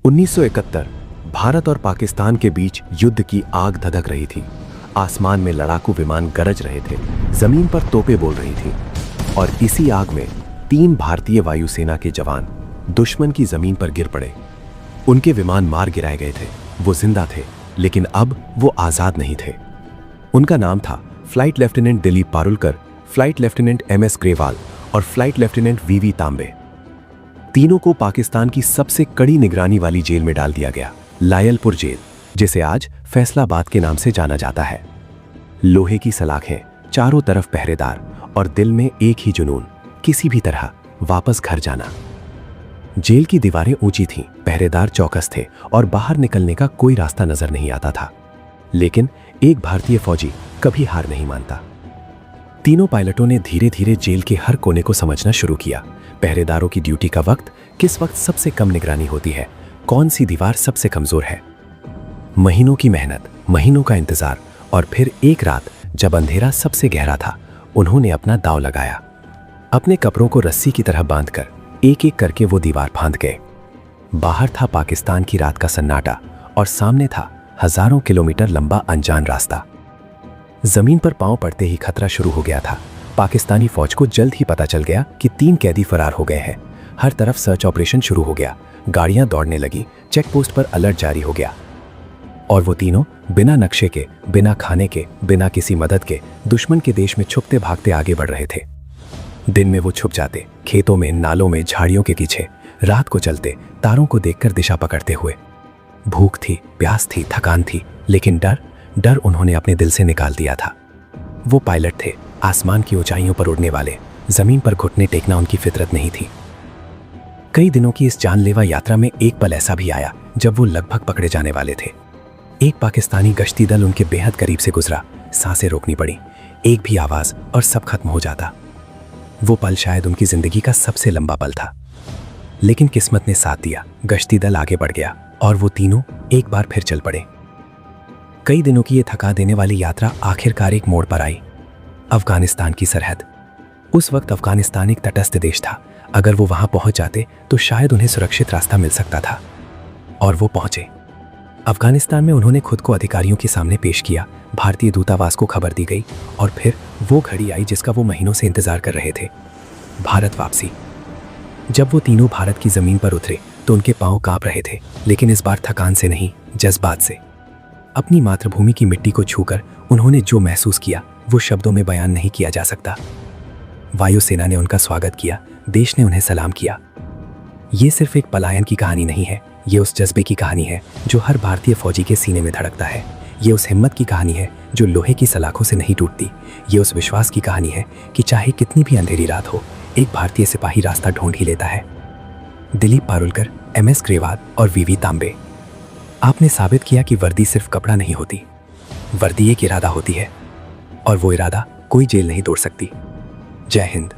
1971 भारत और पाकिस्तान के बीच युद्ध की आग धधक रही थी। आसमान में लड़ाकू विमान गरज रहे थे, जमीन पर तोपें बोल रही थीं और इसी आग में 3 भारतीय वायुसेना के जवान दुश्मन की जमीन पर गिर पड़े। उनके विमान मार गिराए गए थे। वो जिंदा थे, लेकिन अब वो आजाद नहीं थे। उनका नाम था flight lieutenant Dilip Parulkar, flight lieutenant MS Grewal और फ्लाइट लेफ्टिनेंट VV तांबे। तीनों को पाकिस्तान की सबसे कड़ी निगरानी वाली जेल में डाल दिया गया, लायलपुर जेल, जिसे आज फैसलाबाद के नाम से जाना जाता है। लोहे की सलाखें, चारों तरफ पहरेदार और दिल में एक ही जुनून, किसी भी तरह वापस घर जाना। जेल की दीवारें ऊंची थीं, पहरेदार चौकस थे और बाहर निकलने का कोई रास्ता नजर नहीं आता था। लेकिन एक भारतीय फौजी कभी हार नहीं मानता। तीनों पायलटों ने धीरे धीरे जेल के हर कोने को समझना शुरू किया। पहरेदारों की ड्यूटी का वक्त, किस वक्त सबसे कम निगरानी होती है, कौन सी दीवार सबसे कमजोर है। महीनों की मेहनत, महीनों का इंतजार और फिर एक रात जब अंधेरा सबसे गहरा था, उन्होंने अपना दांव लगाया। अपने कपड़ों को रस्सी की तरह बांधकर एक एक करके वो दीवार फांद गए। बाहर था पाकिस्तान की रात का सन्नाटा और सामने था हजारों किलोमीटर लंबा अनजान रास्ता। जमीन पर पांव पड़ते ही खतरा शुरू हो गया था। पाकिस्तानी फौज को जल्द ही पता चल गया कि 3 कैदी फरार हो गए हैं। हर तरफ सर्च ऑपरेशन शुरू हो गया, गाड़ियां दौड़ने लगी, चेक पोस्ट पर अलर्ट जारी हो गया। और वो तीनों बिना नक्शे के, बिना खाने के, बिना किसी मदद के दुश्मन के देश में छुपते भागते आगे बढ़ रहे थे। दिन में वो छुप जाते, खेतों में, नालों में, झाड़ियों के पीछे। रात को चलते, तारों को देखकर दिशा पकड़ते हुए। भूख थी, प्यास थी, थकान थी, लेकिन डर उन्होंने अपने दिल से निकाल दिया था। वो पायलट थे, आसमान की ऊंचाइयों पर उड़ने वाले। जमीन पर घुटने टेकना उनकी फितरत नहीं थी। कई दिनों की इस जानलेवा यात्रा में एक पल ऐसा भी आया जब वो लगभग पकड़े जाने वाले थे। एक पाकिस्तानी गश्ती दल उनके बेहद करीब से गुजरा। सांसें रोकनी पड़ी, एक भी आवाज और सब खत्म हो जाता। वो पल शायद उनकी जिंदगी का सबसे लंबा पल था। लेकिन किस्मत ने साथ दिया, गश्ती दल आगे बढ़ गया और वो तीनों एक बार फिर चल पड़े। कई दिनों की ये थका देने वाली यात्रा आखिरकार एक मोड़ पर आई। अफगानिस्तान की सरहद। उस वक्त अफगानिस्तान एक तटस्थ देश था। अगर वो वहां पहुंच जाते तो शायद उन्हें सुरक्षित रास्ता मिल सकता था। और वो पहुंचे। अफगानिस्तान में उन्होंने खुद को अधिकारियों के सामने पेश किया। भारतीय दूतावास को खबर दी गई और फिर वो घड़ी आई जिसका वो महीनों से इंतजार कर रहे थे, भारत वापसी। जब वो तीनों भारत की जमीन पर उतरे तो उनके पांव कांप रहे थे, लेकिन इस बार थकान से नहीं, जज्बात से। अपनी मातृभूमि की मिट्टी को छूकर उन्होंने जो महसूस किया वो शब्दों में बयान नहीं किया जा सकता। वायुसेना ने उनका स्वागत किया, देश ने उन्हें सलाम किया। ये सिर्फ एक पलायन की कहानी नहीं है, ये उस जज्बे की कहानी है जो हर भारतीय फौजी के सीने में धड़कता है। ये उस हिम्मत की कहानी है जो लोहे की सलाखों से नहीं टूटती। ये उस विश्वास की कहानी है कि चाहे कितनी भी अंधेरी रात हो, एक भारतीय सिपाही रास्ता ढूंढ ही लेता है। दिलीप पारुलकर, MS ग्रेवाल और VV तांबे, आपने साबित किया कि वर्दी सिर्फ कपड़ा नहीं होती, वर्दी एक इरादा होती है और वो इरादा कोई जेल नहीं तोड़ सकती। जय हिंद।